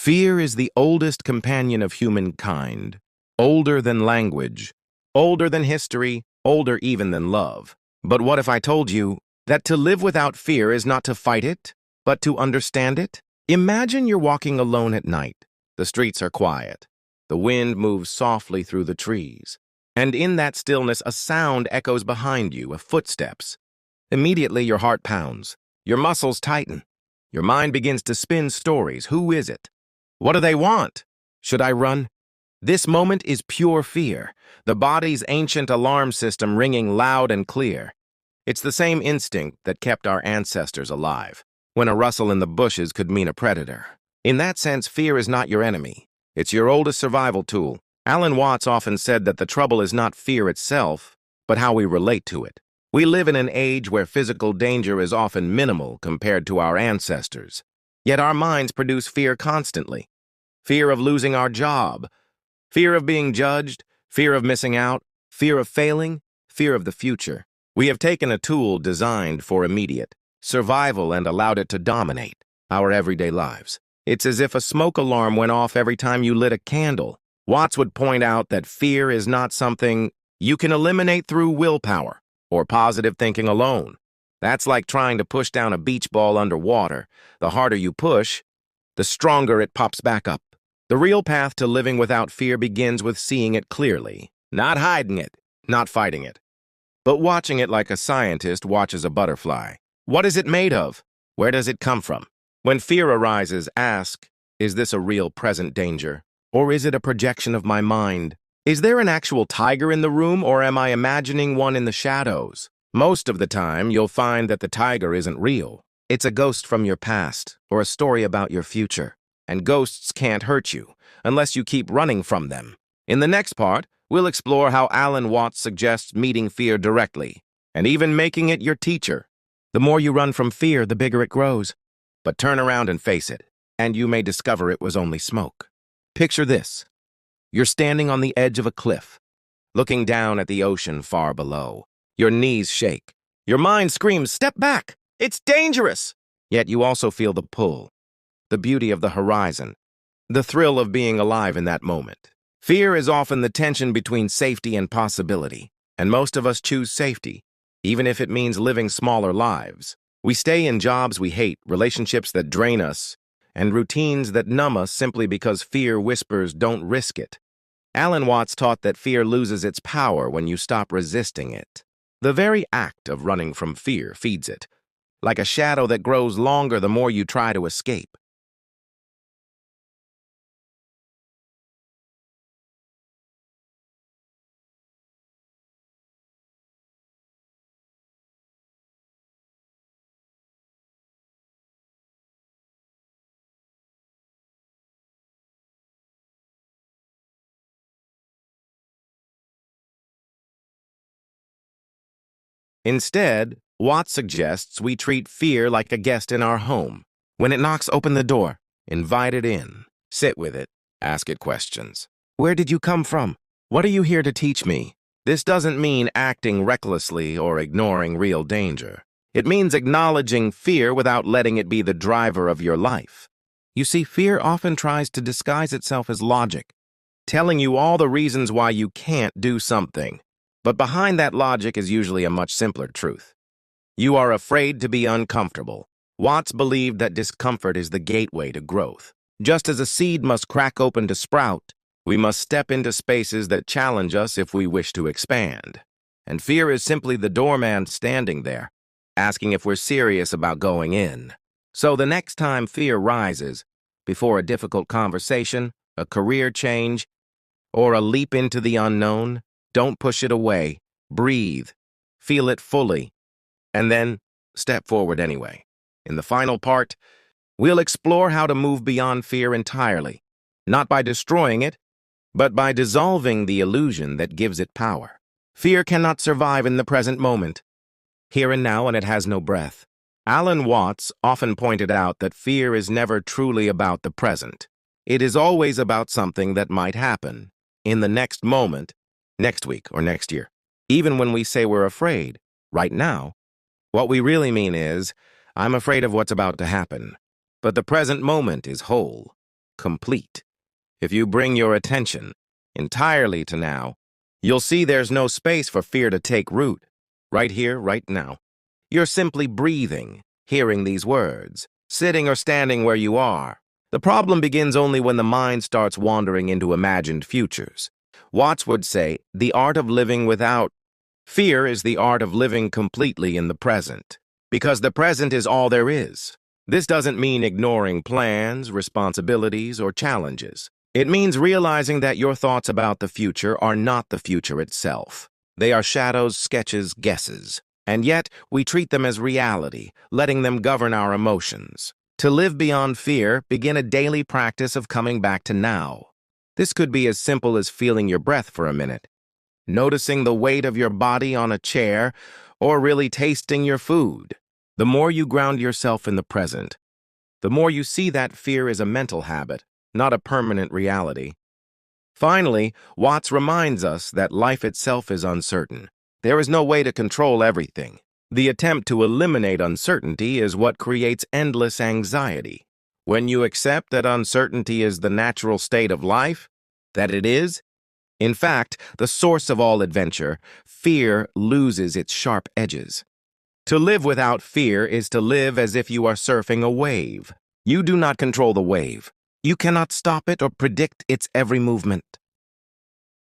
Fear is the oldest companion of humankind, older than language, older than history, older even than love. But what if I told you that to live without fear is not to fight it, but to understand it? Imagine you're walking alone at night. The streets are quiet. The wind moves softly through the trees. And in that stillness, a sound echoes behind you, of footsteps. Immediately, your heart pounds. Your muscles tighten. Your mind begins to spin stories. Who is it? What do they want? Should I run? This moment is pure fear, the body's ancient alarm system ringing loud and clear. It's the same instinct that kept our ancestors alive, when a rustle in the bushes could mean a predator. In that sense, fear is not your enemy. It's your oldest survival tool. Alan Watts often said that the trouble is not fear itself, but how we relate to it. We live in an age where physical danger is often minimal compared to our ancestors. Yet our minds produce fear constantly. Fear of losing our job, fear of being judged, fear of missing out, fear of failing, fear of the future. We have taken a tool designed for immediate survival and allowed it to dominate our everyday lives. It's as if a smoke alarm went off every time you lit a candle. Watts would point out that fear is not something you can eliminate through willpower or positive thinking alone. That's like trying to push down a beach ball underwater. The harder you push, the stronger it pops back up. The real path to living without fear begins with seeing it clearly, not hiding it, not fighting it, but watching it like a scientist watches a butterfly. What is it made of? Where does it come from? When fear arises, ask, is this a real present danger? Or is it a projection of my mind? Is there an actual tiger in the room, or am I imagining one in the shadows? Most of the time, you'll find that the tiger isn't real. It's a ghost from your past, or a story about your future. And ghosts can't hurt you, unless you keep running from them. In the next part, we'll explore how Alan Watts suggests meeting fear directly, and even making it your teacher. The more you run from fear, the bigger it grows. But turn around and face it, and you may discover it was only smoke. Picture this. You're standing on the edge of a cliff, looking down at the ocean far below. Your knees shake. Your mind screams, "Step back! It's dangerous!" Yet you also feel the pull, the beauty of the horizon, the thrill of being alive in that moment. Fear is often the tension between safety and possibility, and most of us choose safety, even if it means living smaller lives. We stay in jobs we hate, relationships that drain us, and routines that numb us simply because fear whispers, "Don't risk it." Alan Watts taught that fear loses its power when you stop resisting it. The very act of running from fear feeds it, like a shadow that grows longer the more you try to escape. Instead, Watts suggests we treat fear like a guest in our home. When it knocks, open the door, invite it in, sit with it, ask it questions. Where did you come from? What are you here to teach me? This doesn't mean acting recklessly or ignoring real danger. It means acknowledging fear without letting it be the driver of your life. You see, fear often tries to disguise itself as logic, telling you all the reasons why you can't do something. But behind that logic is usually a much simpler truth. You are afraid to be uncomfortable. Watts believed that discomfort is the gateway to growth. Just as a seed must crack open to sprout, we must step into spaces that challenge us if we wish to expand. And fear is simply the doorman standing there, asking if we're serious about going in. So the next time fear rises, before a difficult conversation, a career change, or a leap into the unknown, don't push it away. Breathe. Feel it fully. And then step forward anyway. In the final part, we'll explore how to move beyond fear entirely, not by destroying it, but by dissolving the illusion that gives it power. Fear cannot survive in the present moment, here and now, and it has no breath. Alan Watts often pointed out that fear is never truly about the present. It is always about something that might happen in the next moment, next week, or next year. Even when we say we're afraid, right now, what we really mean is, I'm afraid of what's about to happen. But the present moment is whole. complete. If you bring your attention entirely to now, you'll see there's no space for fear to take root. Right here, right now. You're simply breathing, hearing these words, sitting or standing where you are. The problem begins only when the mind starts wandering into imagined futures. Watts would say, the art of living without fear is the art of living completely in the present, because the present is all there is. This doesn't mean ignoring plans, responsibilities, or challenges. It means realizing that your thoughts about the future are not the future itself. They are shadows, sketches, guesses. And yet, we treat them as reality, letting them govern our emotions. To live beyond fear, begin a daily practice of coming back to now. This could be as simple as feeling your breath for a minute, noticing the weight of your body on a chair, or really tasting your food. The more you ground yourself in the present, the more you see that fear is a mental habit, not a permanent reality. Finally, Watts reminds us that life itself is uncertain. There is no way to control everything. The attempt to eliminate uncertainty is what creates endless anxiety. When you accept that uncertainty is the natural state of life, that it is, in fact, the source of all adventure, fear loses its sharp edges. To live without fear is to live as if you are surfing a wave. You do not control the wave. You cannot stop it or predict its every movement.